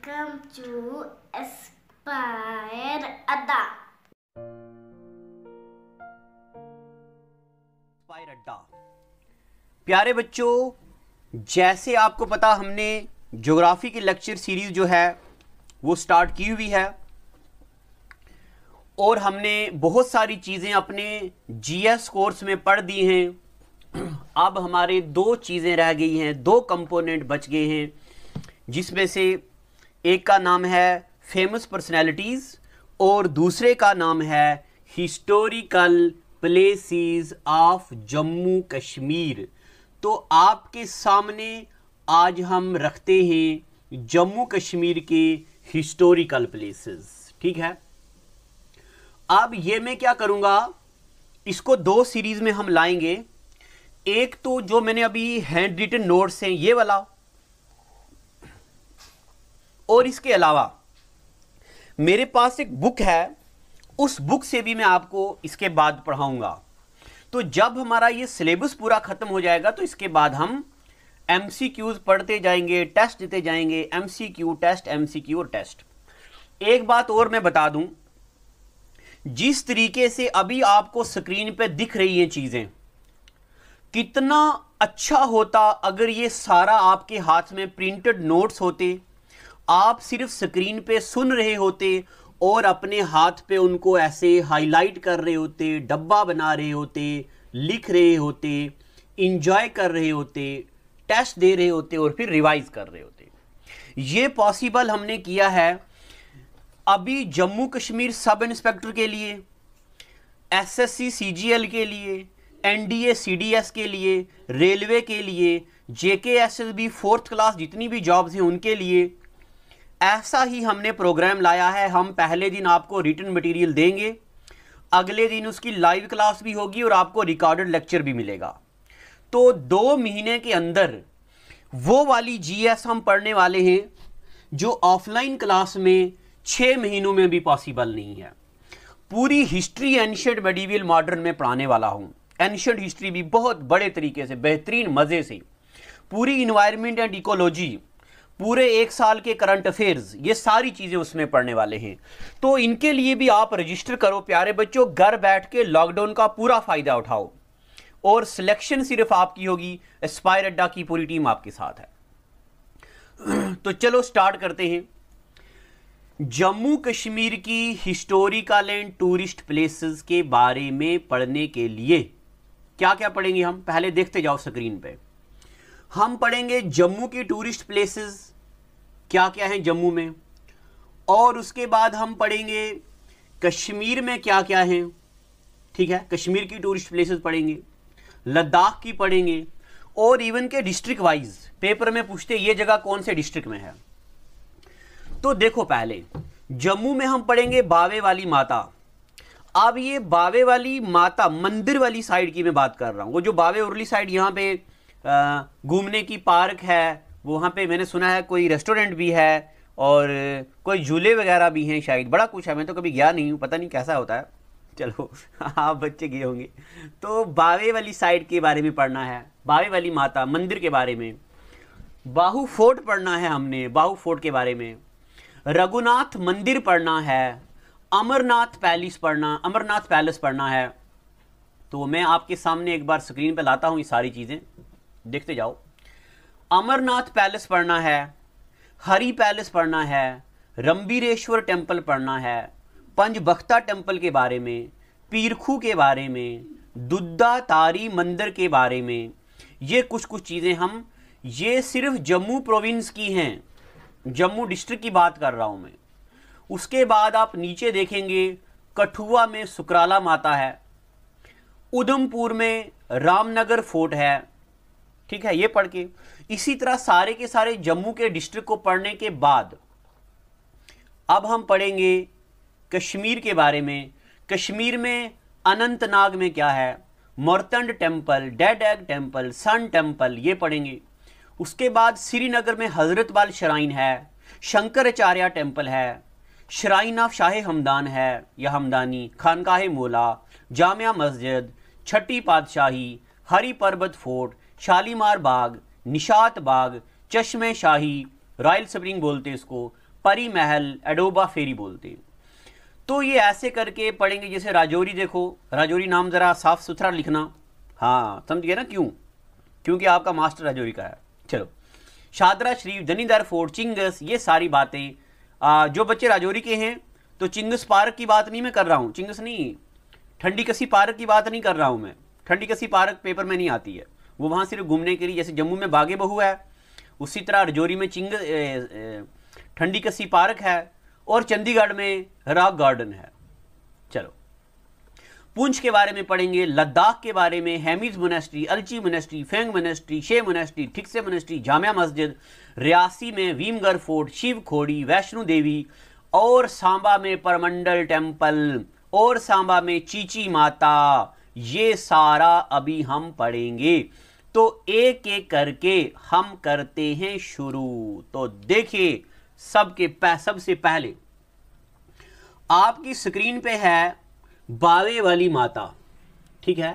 Welcome to Aspire Adda. Aspire Adda। प्यारे बच्चों, जैसे आपको पता हमने ज्योग्राफी की लेक्चर सीरीज जो है वो स्टार्ट की हुई है और हमने बहुत सारी चीज़ें अपने जीएस कोर्स में पढ़ दी हैं। अब हमारे दो चीज़ें रह गई हैं, दो कंपोनेंट बच गए हैं, जिसमें से एक का नाम है फेमस पर्सनैलिटीज़ और दूसरे का नाम है historical places of Jammu Kashmir. तो आपके सामने आज हम रखते हैं जम्मू कश्मीर के हिस्टोरिकल प्लेसेस। ठीक है, अब ये मैं क्या करूँगा, इसको दो सीरीज में हम लाएंगे। एक तो जो मैंने अभी हैंड रिटन नोट्स हैं ये वाला, और इसके अलावा मेरे पास एक बुक है, उस बुक से भी मैं आपको इसके बाद पढ़ाऊंगा। तो जब हमारा ये सिलेबस पूरा खत्म हो जाएगा तो इसके बाद हम एमसीक्यूज पढ़ते जाएंगे, टेस्ट देते जाएंगे, एमसीक्यू टेस्ट, एमसीक्यू और टेस्ट। एक बात और मैं बता दूं, जिस तरीके से अभी आपको स्क्रीन पे दिख रही हैं चीजें, कितना अच्छा होता अगर ये सारा आपके हाथ में प्रिंटेड नोट्स होते, आप सिर्फ स्क्रीन पे सुन रहे होते और अपने हाथ पे उनको ऐसे हाईलाइट कर रहे होते, डब्बा बना रहे होते, लिख रहे होते, इंजॉय कर रहे होते, टेस्ट दे रहे होते और फिर रिवाइज कर रहे होते। ये पॉसिबल हमने किया है अभी जम्मू कश्मीर सब इंस्पेक्टर के लिए, एसएससी सीजीएल के लिए, एनडीए सीडीएस के लिए, रेलवे के लिए, जेकेएसएसबी 4th क्लास जितनी भी जॉब्स हैं उनके लिए ऐसा ही हमने प्रोग्राम लाया है। हम पहले दिन आपको रिटन मटेरियल देंगे, अगले दिन उसकी लाइव क्लास भी होगी और आपको रिकॉर्डेड लेक्चर भी मिलेगा। तो 2 महीने के अंदर वो वाली जीएस हम पढ़ने वाले हैं जो ऑफलाइन क्लास में 6 महीनों में भी पॉसिबल नहीं है। पूरी हिस्ट्री एंशिएंट मेडिवल मॉडर्न में पढ़ाने वाला हूं, एंशिएंट हिस्ट्री भी बहुत बड़े तरीके से, बेहतरीन मजे से, पूरी इन्वायरमेंट एंड इकोलॉजी, पूरे 1 साल के करंट अफेयर्स, ये सारी चीजें उसमें पढ़ने वाले हैं। तो इनके लिए भी आप रजिस्टर करो प्यारे बच्चों, घर बैठ के लॉकडाउन का पूरा फायदा उठाओ और सिलेक्शन सिर्फ आपकी होगी। एस्पायर अड्डा की पूरी टीम आपके साथ है। तो चलो स्टार्ट करते हैं। जम्मू कश्मीर की हिस्टोरिकल एंड टूरिस्ट प्लेसेस के बारे में पढ़ने के लिए क्या क्या पढ़ेंगे हम, पहले देखते जाओ स्क्रीन पे। हम पढ़ेंगे जम्मू की टूरिस्ट प्लेसेस क्या क्या हैं जम्मू में, और उसके बाद हम पढ़ेंगे कश्मीर में क्या क्या हैं। ठीक है, कश्मीर की टूरिस्ट प्लेसेस पढ़ेंगे, लद्दाख की पढ़ेंगे, और इवन के डिस्ट्रिक्ट वाइज पेपर में पूछते ये जगह कौन से डिस्ट्रिक्ट में है। तो देखो, पहले जम्मू में हम पढ़ेंगे बावे वाली माता। अब ये बावे वाली माता मंदिर वाली साइड की मैं बात कर रहा हूँ, वो जो बावे उरली साइड यहाँ पे घूमने की पार्क है, वहाँ पे मैंने सुना है कोई रेस्टोरेंट भी है और कोई झूले वगैरह भी हैं, शायद बड़ा कुछ है, मैं तो कभी गया नहीं हूँ, पता नहीं कैसा होता है। चलो आप बच्चे गए होंगे। तो बावे वाली साइड के बारे में पढ़ना है, बावे वाली माता मंदिर के बारे में। बाहू फोर्ट पढ़ना है हमने, बाहू फोर्ट के बारे में। रघुनाथ मंदिर पढ़ना है, अमरनाथ पैलेस पढ़ना है। तो मैं आपके सामने एक बार स्क्रीन पे लाता हूँ ये सारी चीज़ें, देखते जाओ। अमरनाथ पैलेस पढ़ना है, हरी पैलेस पढ़ना है, रंबीरेश्वर टेम्पल पढ़ना है, पंचबख्ता टेम्पल के बारे में, पीरखू के बारे में, दुद्दा तारी मंदिर के बारे में। ये कुछ चीज़ें हम, ये सिर्फ जम्मू प्रोविंस की हैं, जम्मू डिस्ट्रिक्ट की बात कर रहा हूँ मैं। उसके बाद आप नीचे देखेंगे कठुआ में सुकराला माता है, उधमपुर में रामनगर फोर्ट है। ठीक है, ये पढ़ के इसी तरह सारे के सारे जम्मू के डिस्ट्रिक्ट को पढ़ने के बाद अब हम पढ़ेंगे कश्मीर के बारे में। कश्मीर में अनंतनाग में क्या है, Martand temple, dead egg temple, sun temple, ये पढ़ेंगे। उसके बाद श्रीनगर में हजरत बाल श्राइन है, शंकराचार्य टेम्पल है, श्राइन ऑफ शाह हमदान है या हमदानी, खानकाह मोला, जामिया मस्जिद, छठी पातशाही, हरी पर्वत फोर्ट, शालीमार बाग, निशात बाग, चश्मे शाही, रॉयल स्प्रिंग बोलते इसको, परी महल, एडोबा फेरी बोलते हैं। तो ये ऐसे करके पढ़ेंगे। जैसे राजौरी, देखो राजौरी नाम जरा साफ सुथरा लिखना। हाँ समझ गए ना क्यों? क्योंकि आपका मास्टर राजौरी का है। चलो, शादरा शरीफ, जनीदार फोर्ट, चिंगस, ये सारी बातें जो बच्चे राजौरी के हैं, तो चिंगस पार्क की बात नहीं मैं कर रहा हूँ, चिंगस नहीं, ठंडी कसी पार्क की बात नहीं कर रहा हूँ मैं। ठंडी कसी पार्क पेपर में नहीं आती है, वो वहाँ सिर्फ घूमने के लिए, जैसे जम्मू में बागे बहू है, उसी तरह राजौरी में ठंडी कसी पार्क है, और चंडीगढ़ में रॉक गार्डन है। चलो, पुंछ के बारे में पढ़ेंगे, लद्दाख के बारे में, Hemis monastery, Alchi monastery, Phyang monastery, Shey monastery, Thiksey monastery, Jamia Masjid, Reasi में भीमगढ़ फोर्ट, शिव खोड़ी, वैष्णो देवी, और सांबा में परमंडल टेम्पल, और सांबा में चीची माता, ये सारा अभी हम पढ़ेंगे। तो एक एक करके हम करते हैं शुरू। तो देखिए, सबसे पहले आपकी स्क्रीन पे है बावे वाली माता, ठीक है।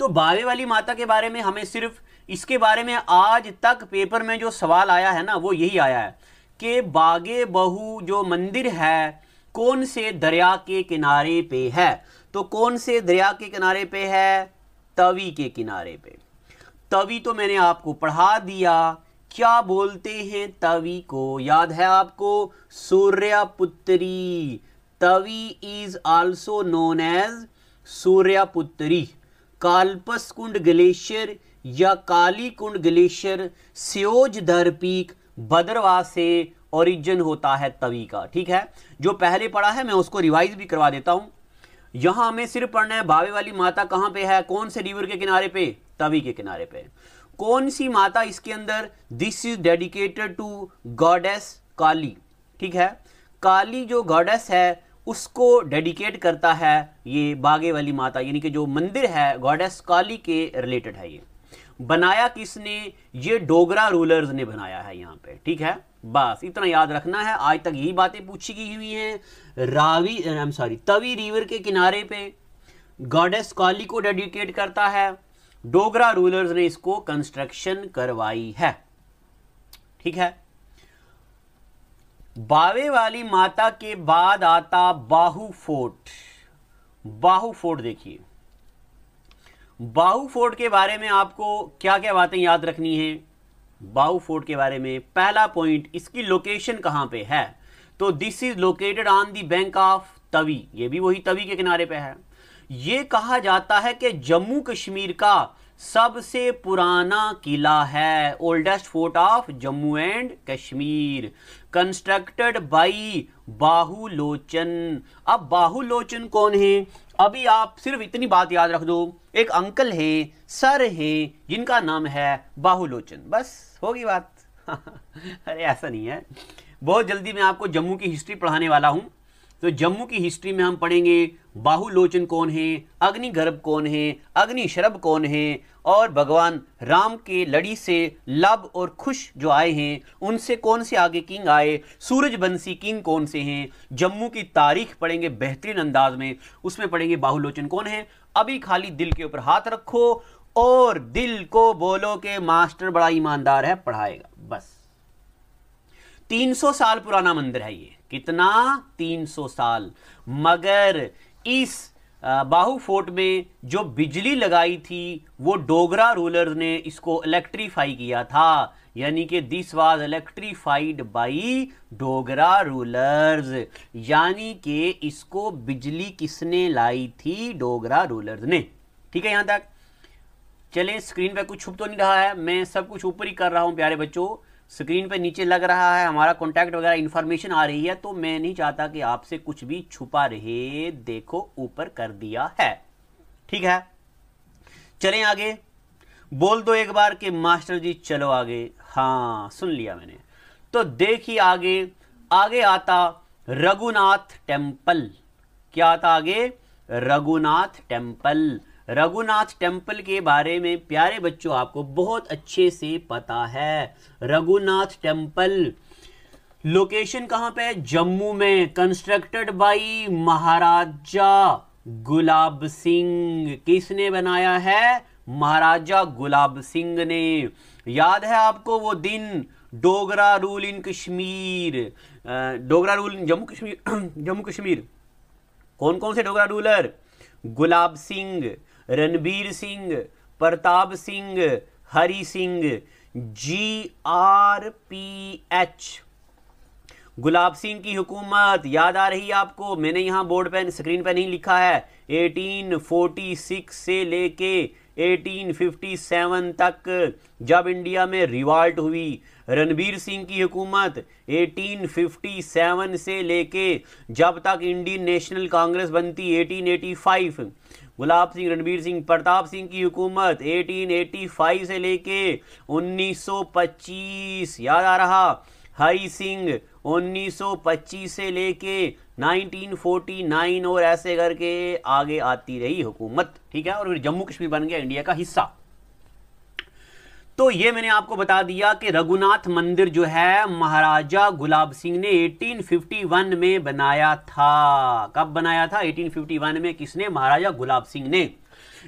तो बावे वाली माता के बारे में हमें सिर्फ इसके बारे में आज तक पेपर में जो सवाल आया है ना, वो यही आया है कि बागे बहू जो मंदिर है कौन से दरिया के किनारे पे है। तो कौन से दरिया के किनारे पे है? तवी के किनारे पे। तवी तो मैंने आपको पढ़ा दिया। क्या बोलते हैं तवी को? याद है आपको? Suryaputri. Tawi is also known as Suryaputri. Kalpas Kund glacier या काली कुंड ग्लेशियर स्योज दर पीक भद्रवाह से ओरिजिन होता है तवी का, ठीक है। जो पहले पढ़ा है मैं उसको रिवाइज भी करवा देता हूं। यहां हमें सिर्फ पढ़ना है बावे वाली माता कहां पे है, कौन से रिवर के किनारे पे? तवी के किनारे पे। कौन सी माता इसके अंदर? This is dedicated to goddess Kali, ठीक है। काली जो गॉडेस है उसको डेडिकेट करता है ये बागे वाली माता, यानी कि जो मंदिर है गॉडेस काली के रिलेटेड है। ये बनाया किसने? ये डोगरा रूलर्स ने बनाया है यहाँ पे, ठीक है। बस इतना याद रखना है। आज तक यही बातें पूछी गई हुई हैं। तवी रिवर के किनारे पे गॉडेस काली को डेडिकेट करता है, डोगरा रूलर्स ने इसको कंस्ट्रक्शन करवाई है, ठीक है। बावे वाली माता के बाद आता बाहू फोर्ट। बाहू फोर्ट देखिए, बाहू फोर्ट के बारे में आपको क्या क्या बातें याद रखनी है? बाहू फोर्ट के बारे में पहला पॉइंट, इसकी लोकेशन कहां पे है? तो this is located on the bank of Tawi. ये भी वही तवी के किनारे पे है। ये कहा जाता है कि जम्मू कश्मीर का सबसे पुराना किला है, oldest fort of Jammu and Kashmir, constructed by Bahulochan. अब बाहुलोचन कौन है? अभी आप सिर्फ इतनी बात याद रख दो, एक अंकल है, सर है, जिनका नाम है बाहुलोचन, बस होगी बात। अरे ऐसा नहीं है, बहुत जल्दी मैं आपको जम्मू की हिस्ट्री पढ़ाने वाला हूं। तो जम्मू की हिस्ट्री में हम पढ़ेंगे बाहुलोचन कौन है, अग्निगर्भ कौन है, अग्निशरभ कौन है, और भगवान राम के लड़ी से लब और खुश जो आए हैं उनसे कौन से आगे किंग आए, सूरजबंशी किंग कौन से हैं। जम्मू की तारीख पढ़ेंगे बेहतरीन अंदाज में, उसमें पढ़ेंगे बाहुलोचन कौन है। अभी खाली दिल के ऊपर हाथ रखो और दिल को बोलो कि मास्टर बड़ा ईमानदार है, पढ़ाएगा। बस 300 साल पुराना मंदिर है ये। कितना? 300 साल। मगर इस बाहू फोर्ट में जो बिजली लगाई थी वो डोगरा रूलर ने इसको इलेक्ट्रीफाई किया था, यानी कि this was electrified by Dogra rulers, यानी कि इसको बिजली किसने लाई थी? डोगरा रूलर्स ने, ठीक है। यहां तक चलें। स्क्रीन पे कुछ छुप तो नहीं रहा है, मैं सब कुछ ऊपर ही कर रहा हूं प्यारे बच्चों। स्क्रीन पे नीचे लग रहा है हमारा कॉन्टैक्ट वगैरह इंफॉर्मेशन आ रही है, तो मैं नहीं चाहता कि आपसे कुछ भी छुपा रहे। देखो ऊपर कर दिया है, ठीक है। चलें आगे। बोल दो एक बार कि मास्टर जी चलो आगे। हाँ सुन लिया मैंने। तो देखिए आगे, आगे आता रघुनाथ टेम्पल। क्या आता आगे? रघुनाथ टेम्पल। रघुनाथ टेम्पल के बारे में प्यारे बच्चों आपको बहुत अच्छे से पता है। रघुनाथ टेम्पल लोकेशन कहां पे? जम्मू में। कंस्ट्रक्टेड बाई महाराजा गुलाब सिंह। किसने बनाया है? महाराजा गुलाब सिंह ने। याद है आपको वो दिन Dogra rule in Kashmir, Dogra rule in Jammu Kashmir, Jammu Kashmir. कौन कौन से डोगरा रूलर? गुलाब सिंह, रणबीर सिंह, प्रताप सिंह, हरि सिंह। GRPH, गुलाब सिंह की हुकूमत याद आ रही है आपको? मैंने यहां बोर्ड पे स्क्रीन पे नहीं लिखा है। 1846 से लेके 1857 तक जब इंडिया में रिवॉल्ट हुई। रणबीर सिंह की हुकूमत 1857 से लेके जब तक इंडियन नेशनल कांग्रेस बनती 1885। गुलाब सिंह, रणबीर सिंह, प्रताप सिंह की हुकूमत 1885 से लेके 1925, याद आ रहा? हरि सिंह 1925 से लेके 1949 और ऐसे करके आगे आती रही हुकूमत, ठीक है। और फिर जम्मू कश्मीर बन गया इंडिया का हिस्सा। तो ये मैंने आपको बता दिया कि रघुनाथ मंदिर जो है महाराजा गुलाब सिंह ने 1851 में बनाया था। कब बनाया था? 1851 में। किसने? महाराजा गुलाब सिंह ने।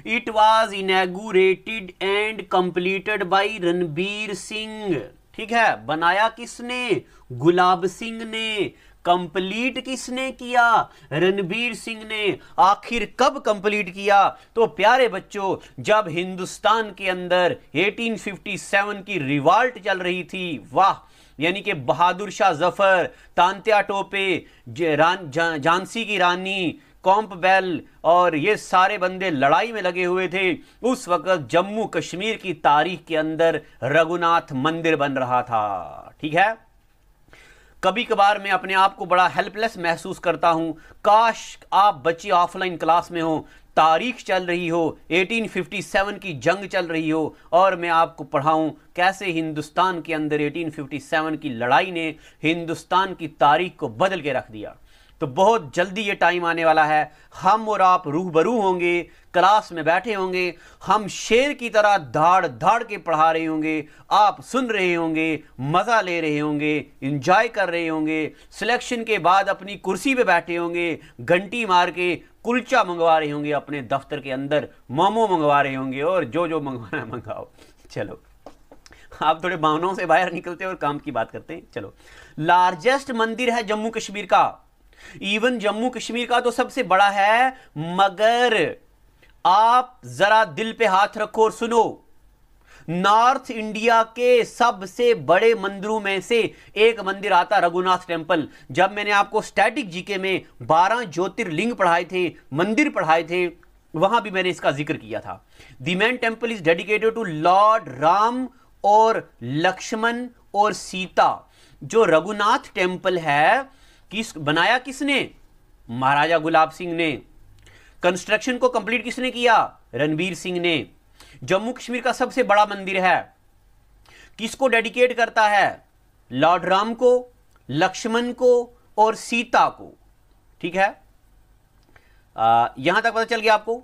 It was inaugurated and completed by Ranbir Singh, ठीक है। बनाया किसने? गुलाब सिंह ने। कंप्लीट किसने किया? रणबीर सिंह ने। आखिर कब कंप्लीट किया? तो प्यारे बच्चों, जब हिंदुस्तान के अंदर 1857 की रिवॉल्ट चल रही थी, वाह, यानी कि बहादुर शाह जफर, तांत्या टोपे, झांसी की रानी, कॉम्पबेल और ये सारे बंदे लड़ाई में लगे हुए थे। उस वक्त जम्मू कश्मीर की तारीख के अंदर रघुनाथ मंदिर बन रहा था, ठीक है। कभी कभार मैं अपने आप को बड़ा हेल्पलेस महसूस करता हूं। काश आप बच्चे ऑफलाइन क्लास में हो, तारीख चल रही हो, 1857 की जंग चल रही हो और मैं आपको पढ़ाऊं कैसे हिंदुस्तान के अंदर 1857 की लड़ाई ने हिंदुस्तान की तारीख को बदल के रख दिया। तो बहुत जल्दी ये टाइम आने वाला है, हम और आप रूबरू होंगे, क्लास में बैठे होंगे, हम शेर की तरह धाड़ धाड़ के पढ़ा रहे होंगे, आप सुन रहे होंगे, मजा ले रहे होंगे, एंजॉय कर रहे होंगे। सिलेक्शन के बाद अपनी कुर्सी पे बैठे होंगे, घंटी मार के कुलचा मंगवा रहे होंगे, अपने दफ्तर के अंदर मोमो मंगवा रहे होंगे और जो जो मंगवाना है मंगवाओ। चलो, आप थोड़े भावनाओं से बाहर निकलते हैं और काम की बात करते हैं। चलो, लार्जेस्ट मंदिर है जम्मू कश्मीर का। इवन जम्मू कश्मीर का तो सबसे बड़ा है, मगर आप जरा दिल पे हाथ रखो और सुनो, नॉर्थ इंडिया के सबसे बड़े मंदिरों में से एक मंदिर आता रघुनाथ टेम्पल। जब मैंने आपको स्टैटिक जीके में 12 ज्योतिर्लिंग पढ़ाए थे, मंदिर पढ़ाए थे, वहां भी मैंने इसका जिक्र किया था। The main temple is dedicated to lord Ram और लक्ष्मण और सीता। जो रघुनाथ टेम्पल है, बनाया किसने? महाराजा गुलाब सिंह ने। कंस्ट्रक्शन को कंप्लीट किसने किया? रणबीर सिंह ने। जम्मू कश्मीर का सबसे बड़ा मंदिर है, किसको डेडिकेट करता है? लॉर्ड राम को, लक्ष्मण को और सीता को, ठीक है। यहां तक पता चल गया आपको।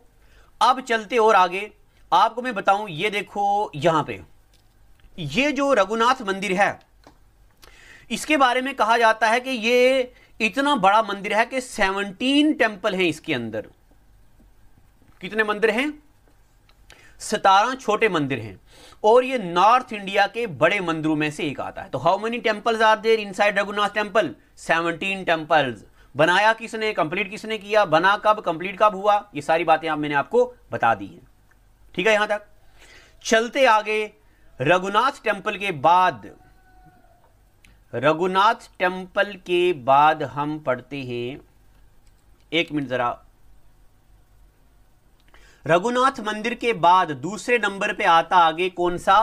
अब चलते और आगे आपको मैं बताऊं, ये देखो यहां पे ये जो रघुनाथ मंदिर है, इसके बारे में कहा जाता है कि ये इतना बड़ा मंदिर है कि 17 टेम्पल हैं इसके अंदर। कितने मंदिर हैं? 17 छोटे मंदिर हैं और ये नॉर्थ इंडिया के बड़े मंदिरों में से एक आता है। तो how many temples are there inside Raghunath temple? 17 temples. बनाया किसने? कंप्लीट किसने किया? बना कब? कंप्लीट कब हुआ? ये सारी बातें मैंने आपको बता दी हैं, ठीक है। यहां तक चलते आगे, रघुनाथ टेम्पल के बाद, रघुनाथ टेम्पल के बाद हम पढ़ते हैं, एक मिनट जरा, रघुनाथ मंदिर के बाद दूसरे नंबर पे आता आगे कौन सा?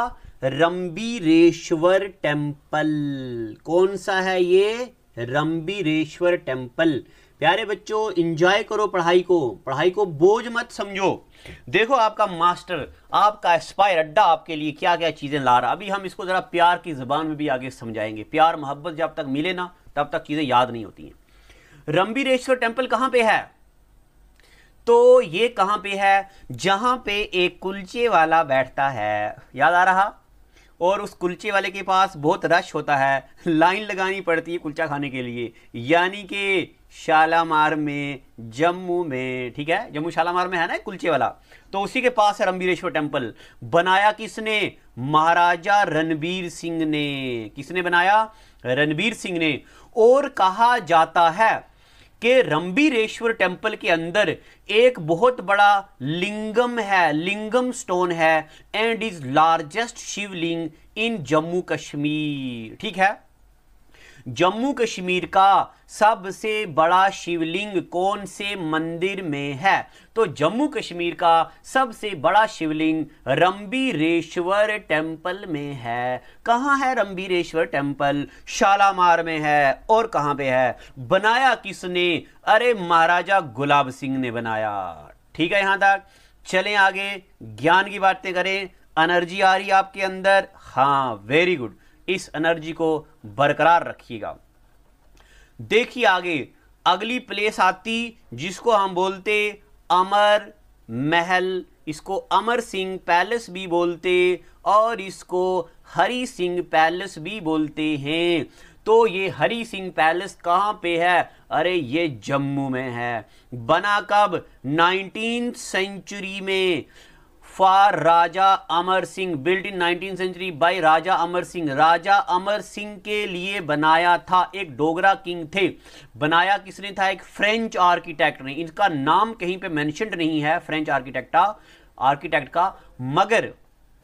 रंबीरेश्वर टेम्पल। कौन सा है ये? रंबीरेश्वर टेम्पल। प्यारे बच्चों, एंजॉय करो पढ़ाई को बोझ मत समझो। देखो आपका मास्टर, आपका एस्पायर अड्डा आपके लिए क्या क्या चीजें ला रहा। अभी हम इसको जरा प्यार की जबान में भी आगे समझाएंगे। प्यार मोहब्बत जब तक मिले ना, तब तक चीजें याद नहीं होती हैं। रंबीरेश्वर टेम्पल कहां पे है? तो ये कहां पे है? जहां पे एक कुलचे वाला बैठता है, याद आ रहा? और उस कुलचे वाले के पास बहुत रश होता है, लाइन लगानी पड़ती है कुलचा खाने के लिए। यानी कि शालामार में, जम्मू में, ठीक है, जम्मू शालामार में है ना कुलचे वाला, तो उसी के पास है रणबीरेश्वर टेम्पल। बनाया किसने? महाराजा रणबीर सिंह ने। किसने बनाया? रणबीर सिंह ने। और कहा जाता है कि रणबीरेश्वर टेम्पल के अंदर एक बहुत बड़ा लिंगम है, लिंगम स्टोन है, एंड इज लार्जेस्ट शिवलिंग इन जम्मू कश्मीर। ठीक है, जम्मू कश्मीर का सबसे बड़ा शिवलिंग कौन से मंदिर में है? तो जम्मू कश्मीर का सबसे बड़ा शिवलिंग रणबीरेश्वर टेम्पल में है। कहां है रणबीरेश्वर टेम्पल? शालामार में है। और कहां पे है? बनाया किसने? अरे महाराजा गुलाब सिंह ने बनाया। ठीक है, यहां तक चलें आगे, ज्ञान की बातें करें। एनर्जी आ रही है आपके अंदर? हाँ, वेरी गुड। इस एनर्जी को बरकरार रखिएगा। देखिए आगे अगली प्लेस आती जिसको हम बोलते अमर महल, इसको अमर सिंह पैलेस भी बोलते और इसको हरि सिंह पैलेस भी बोलते हैं। तो ये हरि सिंह पैलेस कहां पे है? अरे ये जम्मू में है। बना कब? 19th सेंचुरी में, for Raja Amar Singh, built in 19th century by Raja Amar Singh. Raja Amar Singh के लिए बनाया था, एक डोगरा किंग थे। बनाया किसने था? एक फ्रेंच आर्किटेक्ट ने। इनका नाम कहीं पे मेंशन्ड नहीं है फ्रेंच आर्किटेक्ट का, मगर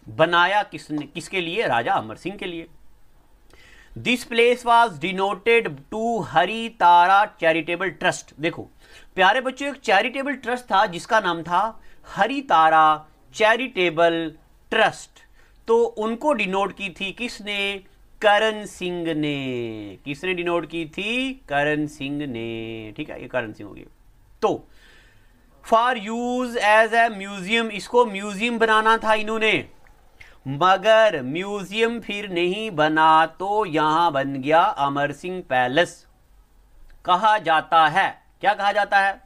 बनाया किसने, किसके लिए? राजा अमर सिंह के लिए। This place was denoted to Hari Tara charitable trust. देखो प्यारे बच्चों, एक चैरिटेबल ट्रस्ट था जिसका नाम था हरि तारा चैरिटेबल ट्रस्ट। तो उनको डिनोट की थी किसने? करण सिंह ने। किसने डिनोट की थी? करण सिंह ने। ठीक है, ये करण सिंह हो गया। तो for use as a museum, इसको म्यूजियम बनाना था इन्होंने, मगर म्यूजियम फिर नहीं बना, तो यहां बन गया अमर सिंह पैलेस। कहा जाता है, क्या कहा जाता है?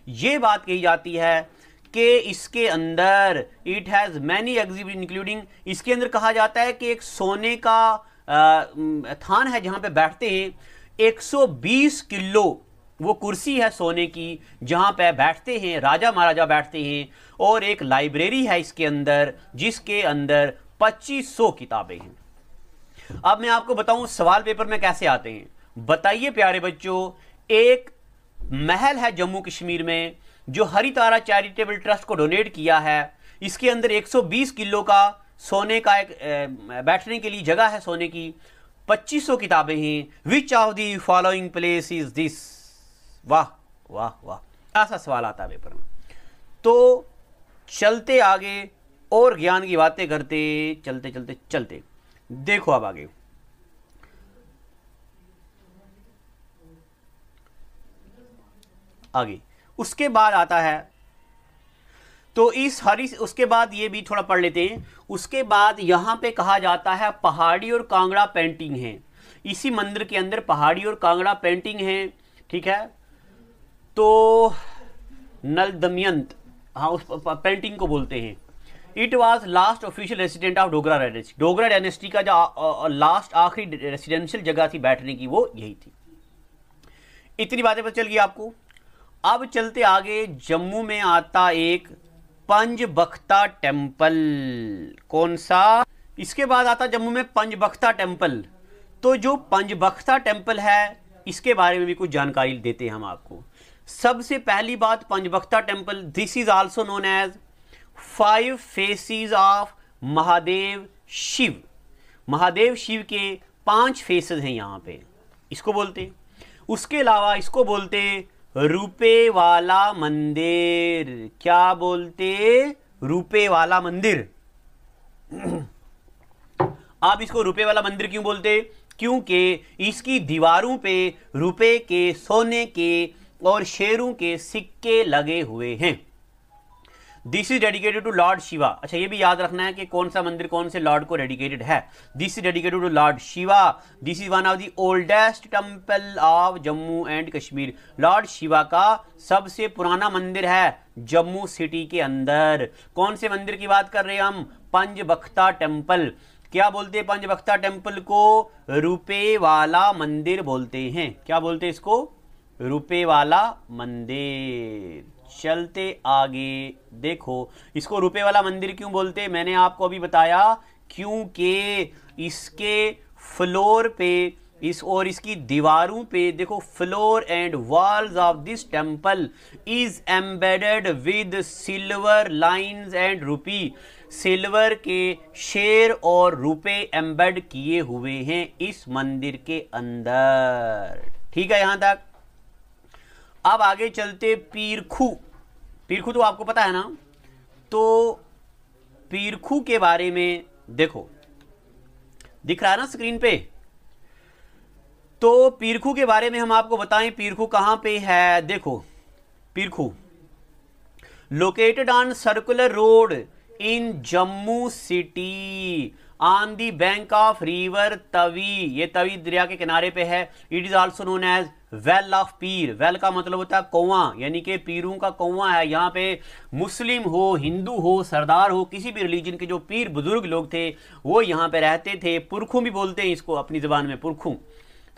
यह बात कही जाती है कि इसके अंदर it has many exhibit including, इसके अंदर कहा जाता है कि एक सोने का थान है जहां पे बैठते हैं। 120 किलो वो कुर्सी है सोने की जहां पे बैठते हैं राजा महाराजा बैठते हैं, और एक लाइब्रेरी है इसके अंदर जिसके अंदर 2500 किताबें हैं। अब मैं आपको बताऊं सवाल पेपर में कैसे आते हैं। बताइए प्यारे बच्चों, एक महल है जम्मू कश्मीर में जो हरि तारा चैरिटेबल ट्रस्ट को डोनेट किया है। इसके अंदर 120 किलो का सोने का एक बैठने के लिए जगह है सोने की, 2500 किताबें हैं। Which of the following place is this? वाह वाह वाह, ऐसा सवाल आता है पेपर में। तो चलते आगे और ज्ञान की बातें करते चलते चलते चलते, देखो अब आगे उसके बाद आता है, तो इस उसके बाद ये भी थोड़ा पढ़ लेते हैं। उसके बाद यहां पे कहा जाता है पहाड़ी और कांगड़ा पेंटिंग है। इसी मंदिर के अंदर पहाड़ी और कांगड़ा पेंटिंग है। ठीक है, तो नल दमयंत, हाँ उस पेंटिंग को बोलते हैं। It was last official resident of Dogra dynasty. Dogra dynasty का जो लास्ट आखिरी रेसिडेंशियल जगह थी बैठने की, वो यही थी। इतनी बातें पता चल गई आपको। अब चलते आगे, जम्मू में आता एक पंजबख्ता टेम्पल। कौन सा? इसके बाद आता जम्मू में पंजबख्ता टेम्पल। तो जो पंजबख्ता टेम्पल है इसके बारे में भी कुछ जानकारी देते हैं हम आपको। सबसे पहली बात, Panjbakhtar temple, this is also known as 5 faces of Mahadev Shiv. Mahadev Shiv के 5 फेसेस हैं यहां पे, इसको बोलते। उसके अलावा इसको बोलते रुपए वाला मंदिर। क्या बोलते? रुपए वाला मंदिर। आप इसको रुपए वाला मंदिर क्यों बोलते? क्योंकि इसकी दीवारों पे रुपए के, सोने के और शेरों के सिक्के लगे हुए हैं। This is dedicated to lord Shiva. अच्छा, ये भी याद रखना है कि कौन सा मंदिर कौन से लॉर्ड को डेडिकेटेड है। This is dedicated to lord Shiva. This is one of the oldest temple of Jammu and Kashmir. Lord Shiva का सबसे पुराना मंदिर है जम्मू सिटी के अंदर। कौन से मंदिर की बात कर रहे हैं हम? पंजबख्ता टेम्पल। क्या बोलते हैं पंजबख्ता टेम्पल को? रुपए वाला मंदिर बोलते हैं। क्या बोलते हैं इसको? रुपए वाला मंदिर। चलते आगे देखो, इसको रुपए वाला मंदिर क्यों बोलते, मैंने आपको अभी बताया, क्योंकि इसके फ्लोर पे और इसकी दीवारों पे देखो, floor and walls of this temple is embedded with silver lines and rupee. Silver के शेर और रुपए एम्बेड किए हुए हैं इस मंदिर के अंदर। ठीक है यहां तक। अब आगे चलते पीरखू। पीरखू तो आपको पता है ना, तो पीरखू के बारे में देखो, दिख रहा है ना स्क्रीन पे। तो पीरखू के बारे में हम आपको बताएं, पीरखू कहां पे है। देखो, Peerkhoo located on circular road in Jammu city on the bank of river Tawi. ये तवी दरिया के किनारे पे है। It is also known as well of Peer. Well का मतलब होता है कुआं, यानी कि पीरों का कुआं है। यहाँ पे मुस्लिम हो, हिंदू हो, सरदार हो, किसी भी रिलीजन के जो पीर बुजुर्ग लोग थे वो यहाँ पे रहते थे। पुरखू भी बोलते हैं इसको अपनी जबान में, पुरखू,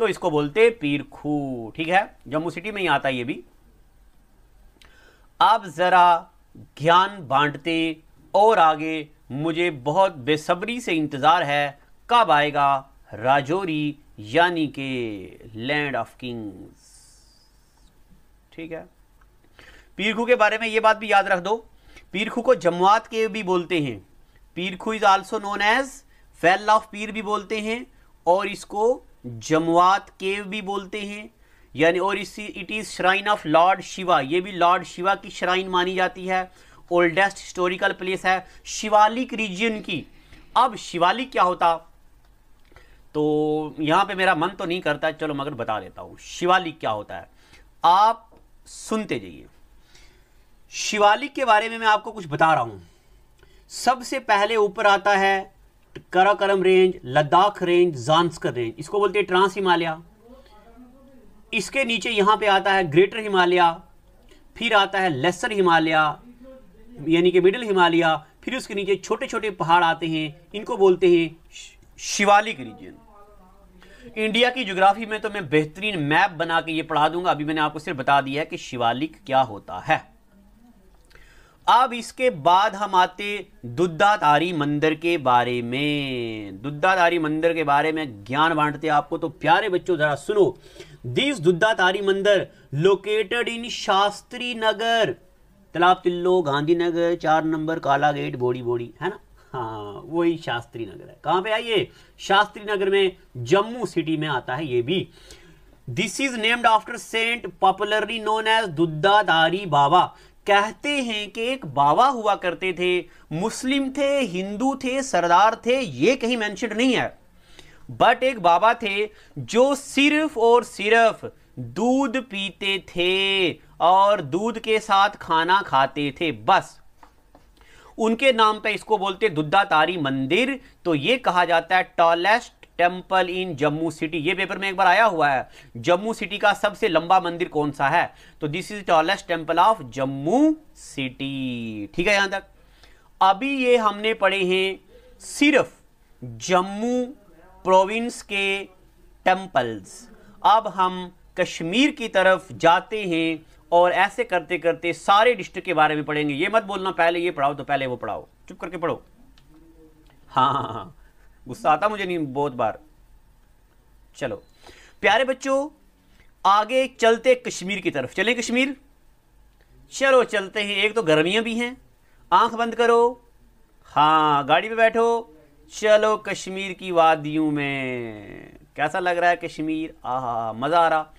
तो इसको बोलते पीरखू। ठीक है, जम्मू सिटी में ही आता है ये भी। अब जरा ज्ञान बांटते और आगे, मुझे बहुत बेसब्री से इंतजार है कब आएगा राजौरी, यानी कि लैंड ऑफ किंग्स। ठीक है, पीरखू के बारे में ये बात भी याद रख दो, पीरखू को जमवात केव भी बोलते हैं। Peerkhoo is also known as well of Peer भी बोलते हैं, और इसको जमवात केव भी बोलते हैं, यानी, और it is shrine of Lord Shiva. ये भी लॉर्ड शिवा की श्राइन मानी जाती है। ओल्डेस्ट हिस्टोरिकल प्लेस है शिवालिक रीजन की। अब शिवालिक क्या होता, तो यहां पे मेरा मन तो नहीं करता, चलो मगर बता देता हूं शिवालिक क्या होता है, आप सुनते जाइए। शिवालिक के बारे में मैं आपको कुछ बता रहा हूं। सबसे पहले ऊपर आता है Karakoram range, Ladakh range, Zanskar range, इसको बोलते हैं ट्रांस हिमालय। इसके नीचे यहां पे आता है ग्रेटर हिमालय, फिर आता है लेसर हिमालय यानी कि मिडिल हिमालय, फिर उसके नीचे छोटे छोटे पहाड़ आते हैं, इनको बोलते हैं शिवालिक रीजन। इंडिया की ज्योग्राफी में तो मैं बेहतरीन मैप बना के ये पढ़ा दूंगा, अभी मैंने आपको सिर्फ बता दिया है कि शिवालिक क्या होता है। अब इसके बाद हम आते दुद्धाधारी मंदिर के बारे में। दुद्धाधारी मंदिर के बारे में ज्ञान बांटते आपको, तो प्यारे बच्चों जरा सुनो। दिस दुद्धाधारी मंदिर लोकेटेड इन शास्त्री नगर, तालाब तिल्लो, गांधीनगर, 4 नंबर, काला गेट, बोड़ी बोड़ी, है ना, हाँ वही शास्त्री नगर है। कहां पे आइए, शास्त्री नगर में, जम्मू सिटी में आता है ये भी। This is named after saint popularly known as Duddhadhari Baba. कहते हैं कि एक बाबा हुआ करते थे, मुस्लिम थे, हिंदू थे, सरदार थे, ये कहीं मेंशन नहीं है, बट एक बाबा थे जो सिर्फ और सिर्फ दूध पीते थे और दूध के साथ खाना खाते थे, बस। उनके नाम पे इसको बोलते दुद्धाधारी मंदिर। तो ये कहा जाता है tallest temple in Jammu city. ये पेपर में एक बार आया हुआ है, जम्मू सिटी का सबसे लंबा मंदिर कौन सा है, तो this is tallest temple of Jammu city. ठीक है यहां तक। अभी ये हमने पढ़े हैं सिर्फ जम्मू प्रोविंस के टेम्पल्स। अब हम कश्मीर की तरफ जाते हैं और ऐसे करते करते सारे डिस्ट्रिक्ट के बारे में पढ़ेंगे। ये मत बोलना पहले ये पढ़ाओ तो पहले वो पढ़ाओ, चुप करके पढ़ो। हाँ, गुस्सा आता मुझे नहीं बहुत बार। चलो प्यारे बच्चों, आगे चलते कश्मीर की तरफ। चलें कश्मीर, चलो चलते हैं। एक तो गर्मियां भी हैं, आंख बंद करो, हाँ गाड़ी पे बैठो, चलो कश्मीर की वादियों में। कैसा लग रहा है कश्मीर, आहा मजा आ रहा।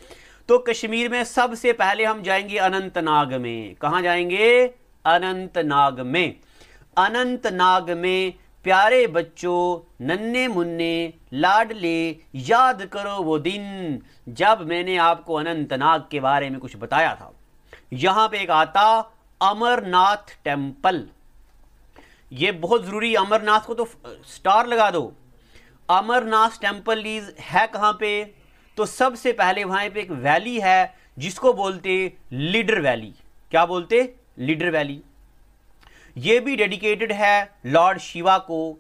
तो कश्मीर में सबसे पहले हम जाएंगे अनंतनाग में। कहां जाएंगे, अनंतनाग में। अनंतनाग में प्यारे बच्चों, नन्हे मुन्ने लाडले, याद करो वो दिन जब मैंने आपको अनंतनाग के बारे में कुछ बताया था। यहां पे एक आता अमरनाथ टेम्पल, ये बहुत जरूरी, अमरनाथ को तो स्टार लगा दो। अमरनाथ टेम्पल है कहां पे, तो सबसे पहले वहां पे एक वैली है जिसको बोलते लीडर वैली। क्या बोलते, लीडर वैली। ये भी डेडिकेटेड है लॉर्ड शिवा को।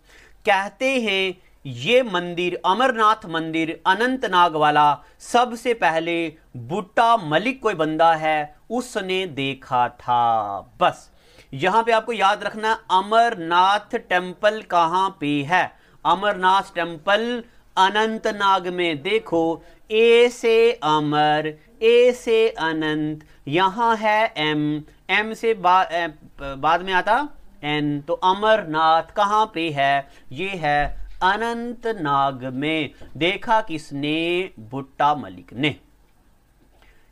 कहते हैं ये मंदिर, अमरनाथ मंदिर अनंतनाग वाला, सबसे पहले बुट्टा मलिक कोई बंदा है उसने देखा था। बस यहां पे आपको याद रखना, अमरनाथ टेम्पल कहां पे है? अमरनाथ टेम्पल अनंतनाग में। देखो, ए से अमर, ए से अनंत, यहां है एम, एम से बाद में आता एन, तो अमरनाथ कहां पे है? ये है अनंतनाग में। देखा किसने? बुट्टा मलिक ने।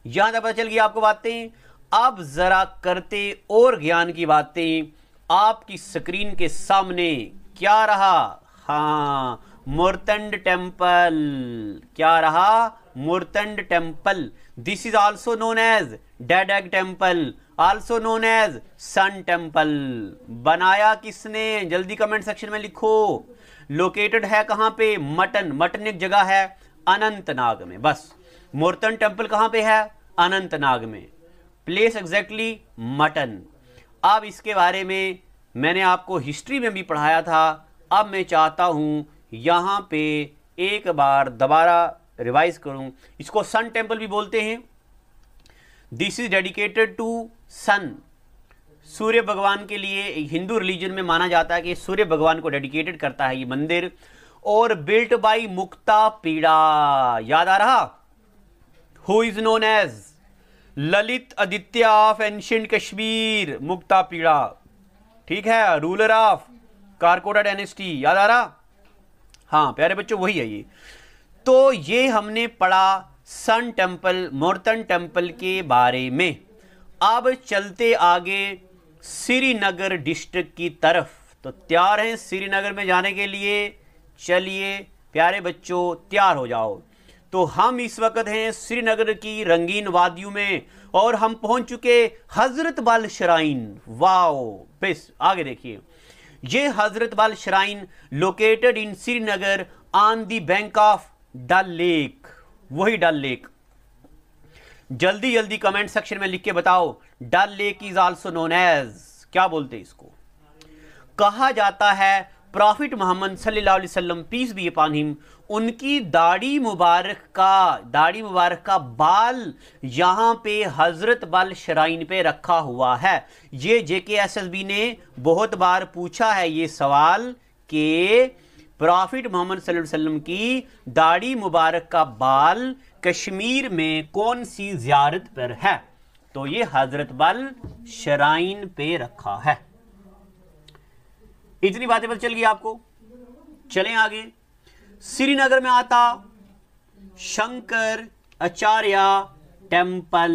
यहां तक पता चल गई आपको बातें। अब जरा करते और ज्ञान की बातें। आपकी स्क्रीन के सामने क्या रहा? हाँ, मुर्तंड टेम्पल। क्या रहा? Martand temple. This is also known as dead egg temple, also known as sun temple. बनाया किसने? जल्दी कमेंट सेक्शन में लिखो। लोकेटेड है कहां पे? मटन। मटन एक जगह है अनंतनाग में। बस, मुर्तन टेम्पल कहां पे है? अनंतनाग में। Place exactly mutton. अब इसके बारे में मैंने आपको हिस्ट्री में भी पढ़ाया था। अब मैं चाहता हूं यहां पे एक बार दोबारा रिवाइज करूं। इसको सन टेम्पल भी बोलते हैं। दिस इज डेडिकेटेड टू सन, सूर्य भगवान के लिए। हिंदू रिलीजन में माना जाता है कि सूर्य भगवान को डेडिकेटेड करता है ये मंदिर। और बिल्ट बाई मुक्ता पीड़ा। याद आ रहा? Who is known as Lalit Aditya of ancient Kashmir, Mukta Pida. ठीक है, रूलर ऑफ कारकोटा डायनेस्टी। याद आ रहा? हाँ प्यारे बच्चों, वही है ये। तो ये हमने पढ़ा सन टेम्पल, मुर्तन टेम्पल के बारे में। अब चलते आगे श्रीनगर डिस्ट्रिक्ट की तरफ। तो तैयार हैं श्रीनगर में जाने के लिए? चलिए प्यारे बच्चों, तैयार हो जाओ। तो हम इस वक्त हैं श्रीनगर की रंगीन वादियों में और हम पहुंच चुके हजरत बल श्राइन। वाओ, बेस आगे देखिए। ये Hazratbal shrine located in Srinagar on the bank of Dal lake. वही डल लेक। जल्दी जल्दी कमेंट सेक्शन में लिख के बताओ। Dal lake is also known as, क्या बोलते हैं इसको? कहा जाता है प्रॉफिट मोहम्मद सल्लल्लाहु अलैहि वसल्लम, पीस बी अपॉन हिम, उनकी दाढ़ी मुबारक का बाल यहां पे हजरत बल श्राइन पे रखा हुआ है। ये JKSSB ने बहुत बार पूछा है ये सवाल कि प्रॉफिट मोहम्मद सल्लल्लाहु अलैहि वसल्लम की दाढ़ी मुबारक का बाल कश्मीर में कौन सी ज़ियारत पर है? तो ये हजरत बल श्राइन पे रखा है। इतनी बातें पता चल गई आपको। चलें आगे। श्रीनगर में आता शंकर आचार्य टेम्पल।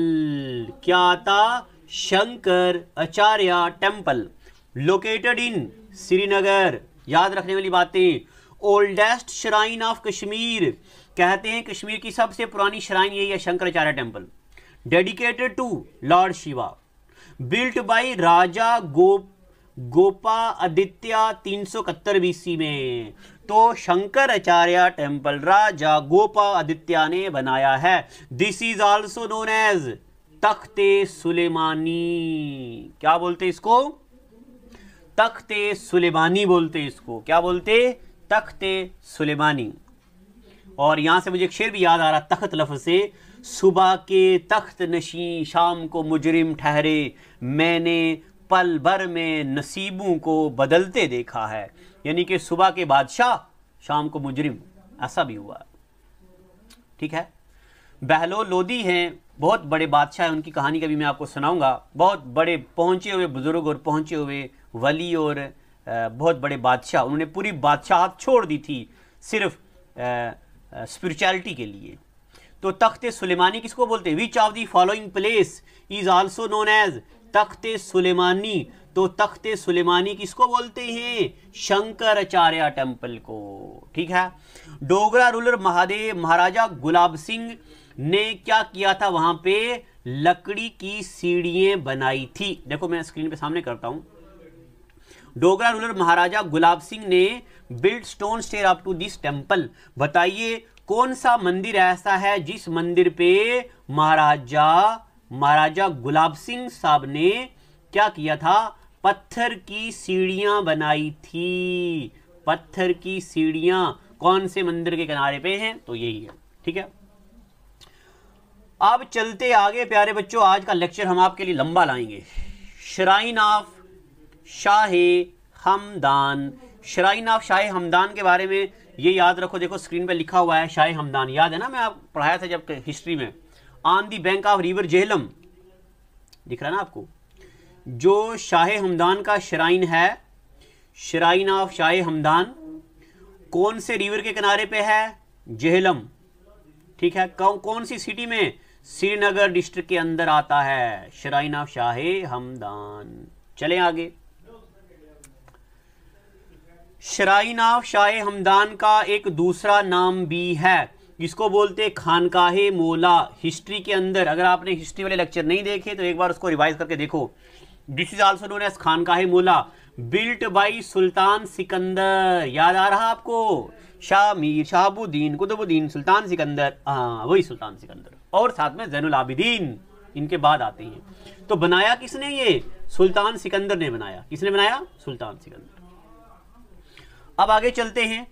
क्या आता? शंकर आचार्य टेम्पल लोकेटेड इन श्रीनगर। याद रखने वाली बातें। ओल्डेस्ट श्राइन ऑफ कश्मीर, कहते हैं कश्मीर की सबसे पुरानी श्राइन यही है, Shankaracharya temple. Dedicated to lord Shiva, built by Raja Gopa Aditya 371 BC में। तो शंकराचार्य टेम्पल राजा गोपा आदित्य ने बनाया है। This is also known as Takhte Sulemani. क्या बोलते इसको? तख्ते सुलेमानी बोलते इसको। क्या बोलते? तख्ते सुलेमानी। और यहां से मुझे एक शेर भी याद आ रहा तख्त लफ्ज़ से। सुबह के तख्त नशी शाम को मुजरिम ठहरे, मैंने पल भर में नसीबों को बदलते देखा है। यानी कि सुबह के बादशाह शाम को मुजरिम, ऐसा भी हुआ। ठीक है। बहलोल लोदी हैं, बहुत बड़े बादशाह हैं, उनकी कहानी कभी मैं आपको सुनाऊंगा। बहुत बड़े पहुंचे हुए बुजुर्ग और पहुंचे हुए वली और बहुत बड़े बादशाह, उन्होंने पूरी बादशाहत छोड़ दी थी सिर्फ स्पिरिचुअलिटी के लिए। तो तख्ते सुलेमानी किसको बोलते हैं? Which of the following place is also known as Takhte Sulemani. तो तख्ते सुलेमानी किसको बोलते हैं? शंकराचार्य टेम्पल को। ठीक है। डोगरा रूलर महाराजा गुलाब सिंह ने क्या किया था? वहां पे लकड़ी की सीढ़ियां बनाई थी। देखो मैं स्क्रीन पे सामने करता हूं। डोगरा रूलर महाराजा गुलाब सिंह ने build stone stair up to this temple. बताइए कौन सा मंदिर ऐसा है जिस मंदिर पे महाराजा गुलाब सिंह साहब ने क्या किया था? पत्थर की सीढ़ियां बनाई थी। पत्थर की सीढ़ियां कौन से मंदिर के किनारे पे हैं, तो यही है। ठीक है, अब चलते आगे प्यारे बच्चों, आज का लेक्चर हम आपके लिए लंबा लाएंगे। Shrine of Shah Hamdan. Shrine of Shah Hamdan के बारे में ये याद रखो, देखो स्क्रीन पे लिखा हुआ है शाह हमदान, याद है ना, मैं आप पढ़ाया था जब हिस्ट्री में। On the bank of river Jhelum, दिख रहा है ना आपको, जो शाह हमदान का श्राइन है, श्राइन ऑफ शाह हमदान कौन से रिवर के किनारे पे है, झेलम। ठीक है, कौन सी सिटी में, श्रीनगर डिस्ट्रिक्ट के अंदर आता है श्राइन ऑफ शाह हमदान। चलें आगे। श्राइन ऑफ शाह हमदान का एक दूसरा नाम भी है, इसको बोलते खानकाहे मौला। हिस्ट्री के अंदर, अगर आपने हिस्ट्री वाले लेक्चर नहीं देखे तो एक बार उसको रिवाइज करके देखो। This is also known as Khanqahe Maula, built by सुल्तान सिकंदर। याद आ रहा आपको, शाह मीर, शहाबुद्दीन, कुतुबुद्दीन, सुल्तान सिकंदर, हाँ वही सुल्तान सिकंदर, और साथ में ज़ैनुल आबिदीन इनके बाद आते हैं। तो बनाया किसने, ये सुल्तान सिकंदर ने बनाया। किसने बनाया, सुल्तान सिकंदर। अब आगे चलते हैं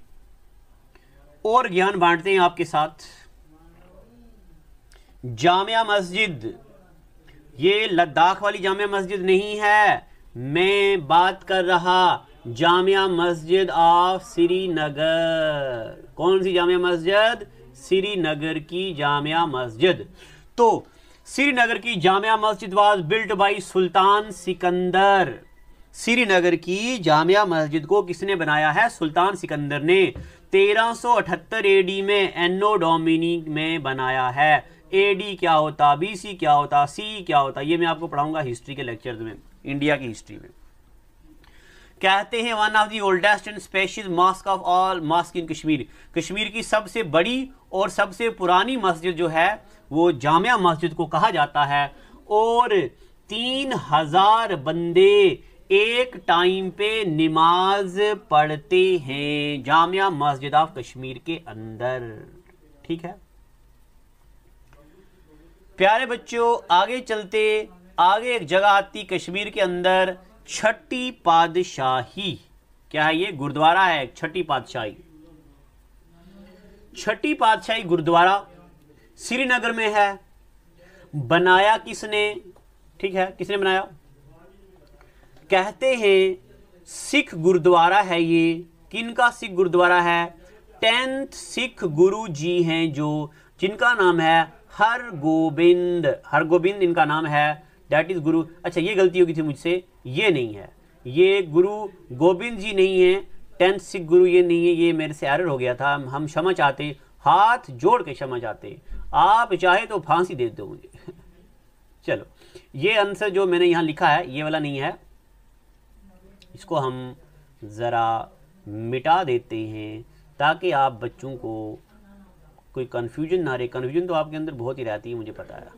और ज्ञान बांटते हैं आपके साथ। जामिया मस्जिद, ये लद्दाख वाली जामिया मस्जिद नहीं है, मैं बात कर रहा जामिया मस्जिद ऑफ श्रीनगर। कौन सी जामिया मस्जिद, श्रीनगर की जामिया मस्जिद। तो श्रीनगर की Jamia Masjid was built by सुल्तान सिकंदर। श्रीनगर की जामिया मस्जिद को किसने बनाया है, सुल्तान सिकंदर ने 1378 एडी में एनो डोमिनी में बनाया है। एडी क्या होता, बीसी क्या होता, सी क्या होता, ये मैं आपको पढ़ाऊंगा हिस्ट्री के लेक्चर्स में, इंडिया की हिस्ट्री में। कहते हैं one of the oldest and spacious mosque of all mosque in Kashmir. Kashmir की सबसे बड़ी और सबसे पुरानी मस्जिद जो है वो जामिया मस्जिद को कहा जाता है। और 3000 बंदे एक टाइम पे नमाज पढ़ते हैं जामिया मस्जिद ऑफ कश्मीर के अंदर। ठीक है प्यारे बच्चों, आगे चलते, आगे एक जगह आती कश्मीर के अंदर, छठी पातशाही। क्या है ये, गुरुद्वारा है, छठी पातशाही। छठी पातशाही गुरुद्वारा श्रीनगर में है। बनाया किसने, ठीक है, किसने बनाया, कहते हैं सिख गुरुद्वारा है ये। किनका सिख गुरुद्वारा है, 10th सिख गुरु जी हैं जो, जिनका नाम है हरगोबिंद। हरगोबिंद इनका नाम है, दैट इज गुरु। अच्छा ये गलती होगी थी मुझसे, ये नहीं है, ये गुरु गोबिंद जी नहीं है, 10th सिख गुरु ये नहीं है, ये मेरे से एरर हो गया था। हम क्षमा चाहते, हाथ जोड़ के क्षमा चाहते, आप चाहे तो फांसी दे दो मुझे। चलो ये आंसर जो मैंने यहाँ लिखा है ये वाला नहीं है, इसको हम ज़रा मिटा देते हैं ताकि आप बच्चों को कोई कन्फ्यूजन ना रहे। कन्फ्यूजन तो आपके अंदर बहुत ही रहती है, मुझे पता है।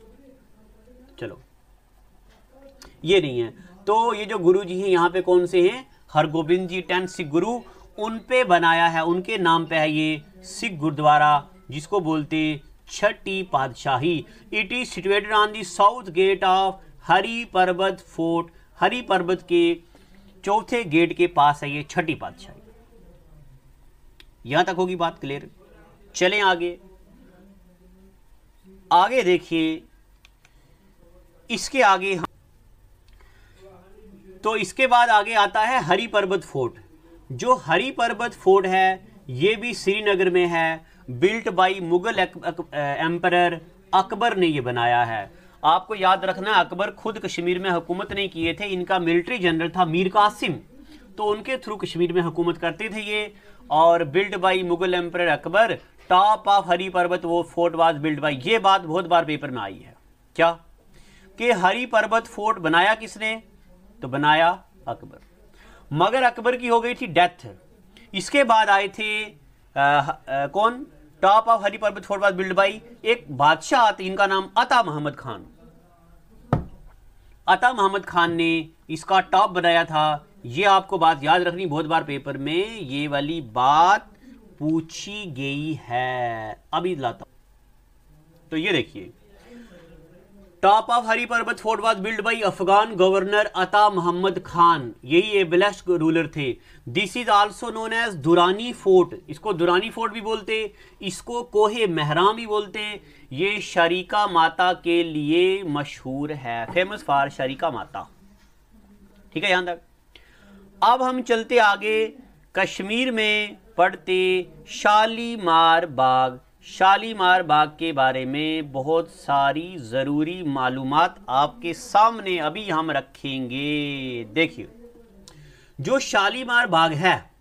चलो ये नहीं है, तो ये जो गुरु जी हैं यहाँ पे कौन से हैं, हरगोबिंद जी 10th सिख गुरु, उन पे बनाया है, उनके नाम पे है ये सिख गुरुद्वारा जिसको बोलते Chhatti Patshahi. It is situated on the south gate of Hari Parbat fort. Hari पर्वत के चौथे गेट के पास है ये छठी पातशाही। यहां तक होगी बात क्लियर। चलें आगे, आगे देखिए, इसके आगे तो इसके बाद आगे आता है हरि पर्वत फोर्ट। जो हरि पर्वत फोर्ट है ये भी श्रीनगर में है, built by Mughal emperor Akbar ने ये बनाया है। आपको याद रखना अकबर खुद कश्मीर में हुकूमत नहीं किए थे, इनका मिलिट्री जनरल था मीर कासिम, तो उनके थ्रू कश्मीर में हुकूमत करते थे ये। और built bye Mughal emperor Akbar, top of Hari पर्वत वो फोर्ट वाज बिल्ट बाय। ये बात बहुत बार पेपर में आई है क्या, कि हरि पर्वत फोर्ट बनाया किसने, तो बनाया अकबर, मगर अकबर की हो गई थी डेथ। इसके बाद आए थे कौन, top of Hari Parbat fort was build bye एक बादशाह आते, इनका नाम अता मोहम्मद खान। अता मोहम्मद खान ने इसका टॉप बनाया था। ये आपको बात याद रखनी, बहुत बार पेपर में ये वाली बात पूछी गई है। अभी लाता हूं, तो ये देखिए top of Hari Parbat fort was build by Afghan governor Atta Mohammad Khan, यही एबलेस्ट रूलर थे। This is also known as Durrani fort, इसको दुरानी फोर्ट भी बोलते, इसको कोहे महराम भी बोलते। ये शरीका माता के लिए मशहूर है, फेमस फॉर शरीका माता। ठीक है यहां तक। अब हम चलते आगे, कश्मीर में पढ़ते शालीमार बाग। शालीमार बाग के बारे में बहुत सारी ज़रूरी मालूमात आपके सामने अभी हम रखेंगे। देखिए, जो शालीमार बाग है,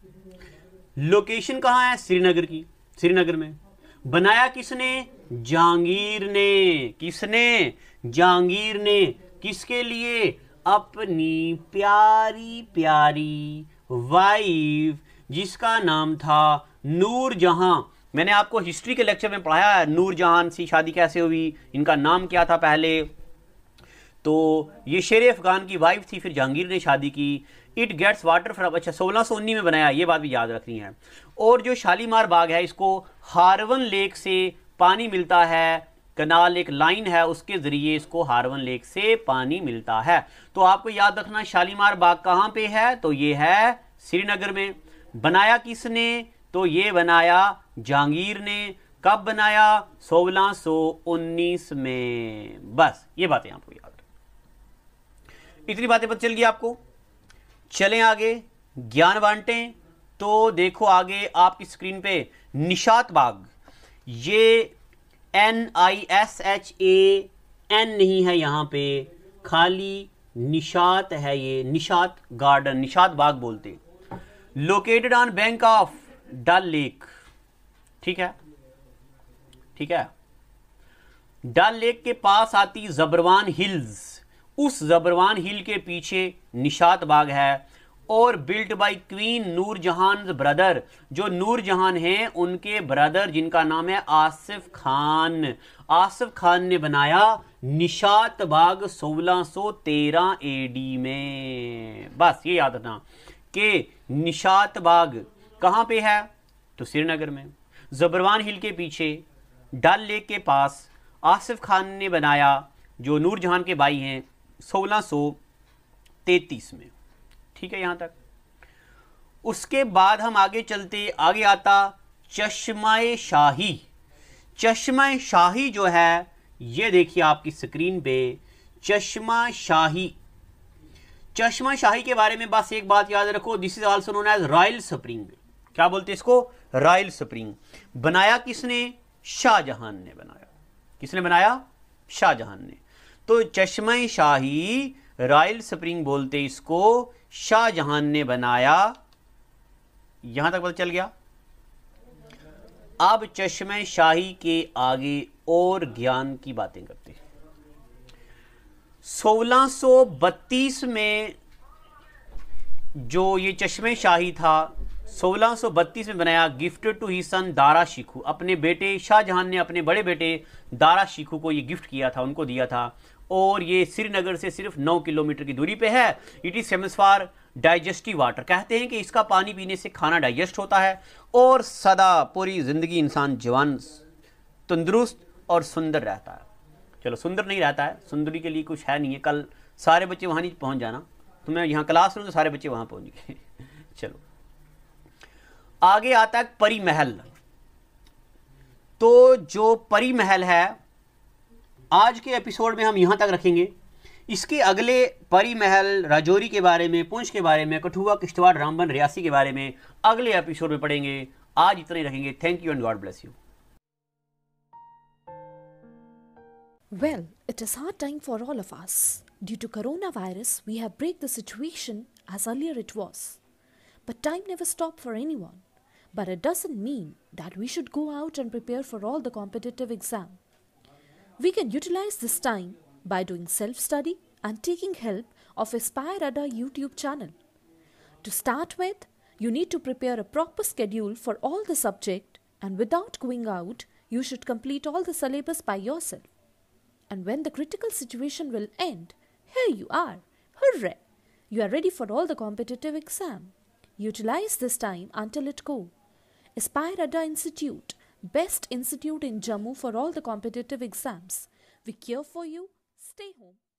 लोकेशन कहाँ है? श्रीनगर की, श्रीनगर में। बनाया किसने? जहांगीर ने। किसने? जहांगीर ने। किसके लिए? अपनी प्यारी प्यारी वाइफ, जिसका नाम था नूरजहां। मैंने आपको हिस्ट्री के लेक्चर में पढ़ाया है नूरजहां से शादी कैसे हुई, इनका नाम क्या था पहले। तो ये शेर अफगान की वाइफ थी, फिर जहांगीर ने शादी की। इट गेट्स वाटर फ्रॉम, अच्छा 1619 में बनाया, ये बात भी याद रखनी है। और जो शालीमार बाग है, इसको हारवन लेक से पानी मिलता है, कनाल एक लाइन है, उसके जरिए इसको हारवन लेक से पानी मिलता है। तो आपको याद रखना शालीमार बाग कहाँ पे है, तो ये है श्रीनगर में। बनाया किसने? तो ये बनाया जहांगीर ने। कब बनाया? 1619 में। बस ये बातें आपको याद रखें, इतनी बातें पता चल गई आपको। चलें आगे, ज्ञान बांटें। तो देखो आगे आपकी स्क्रीन पे निशात बाग, ये NISHAN नहीं है यहाँ पे, खाली निशात है, ये निशात गार्डन, निशात बाग बोलते। Located on bank of Dal lake. ठीक है, ठीक है। डल लेक के पास आती जबरवान हिल्स, उस जबरवान हिल के पीछे निशात बाग है। और built by queen Noorjahan brother, जो नूरजहान हैं उनके ब्रदर जिनका नाम है आसिफ खान। आसिफ खान ने बनाया निशात बाग 1613 AD में। बस ये याद रखना कि निशात बाग कहाँ पे है, तो श्रीनगर में, जबरवान हिल के पीछे, डल लेक के पास। आसिफ खान ने बनाया, जो नूरजहान के भाई हैं, 1633 में। ठीक है यहां तक। उसके बाद हम आगे चलते, आगे आता चश्मा-ए शाही। चश्मा-ए शाही जो है, ये देखिए आपकी स्क्रीन पे, चश्मा शाही। चश्मा शाही के बारे में बस एक बात याद रखो, this is also known as royal spring. क्या बोलते हैं इसको? Royal spring. बनाया किसने? शाहजहां ने बनाया। किसने बनाया? शाहजहां ने। तो चश्मा शाही, रॉयल स्प्रिंग बोलते इसको, शाहजहां ने बनाया। यहां तक पता चल गया। अब चश्मा शाही के आगे और ज्ञान की बातें करते हैं। 1632 में जो ये चश्मे शाही था, 1632 में बनाया, गिफ्टेड टू ही सन दारा शिखू। अपने बेटे शाहजहां ने अपने बड़े बेटे दारा शिखू को ये गिफ्ट किया था, उनको दिया था। और ये श्रीनगर से सिर्फ 9 किलोमीटर की दूरी पे है। It is famous for digestive water, कहते हैं कि इसका पानी पीने से खाना डाइजेस्ट होता है और सदा पूरी जिंदगी इंसान जवान, तंदुरुस्त और सुंदर रहता है। चलो सुंदर नहीं रहता है, सुंदरी के लिए कुछ है नहीं है। कल सारे बच्चे वहाँ नहीं पहुँच जाना, तो मैं यहाँ क्लास लूँ तो सारे बच्चे वहाँ पहुँच गए। चलो आगे आता है परी महल। तो जो परी महल है, आज के एपिसोड में हम यहाँ तक रखेंगे। इसके अगले परी महल, राजौरी के बारे में, पुंछ के बारे में, कठुआ, किश्तवाड़, रामबन, रियासी के बारे में अगले एपिसोड में पढ़ेंगे। आज इतना ही रखेंगे। Thank you and God bless you. Well, it is hard time for all of us. Due to coronavirus, we have break the situation as earlier it was. But time never stopped for anyone. But it doesn't mean that we should go out and prepare for all the competitive exam. We can utilize this time by doing self-study and taking help of Aspire Ada YouTube channel. To start with, you need to prepare a proper schedule for all the subject, and without going out, you should complete all the syllabus by yourself. And when the critical situation will end, here you are. Hooray! You are ready for all the competitive exam. Utilize this time until it go. Aspire Ada Institute, best institute in Jammu for all the competitive exams. We care for you. Stay stay home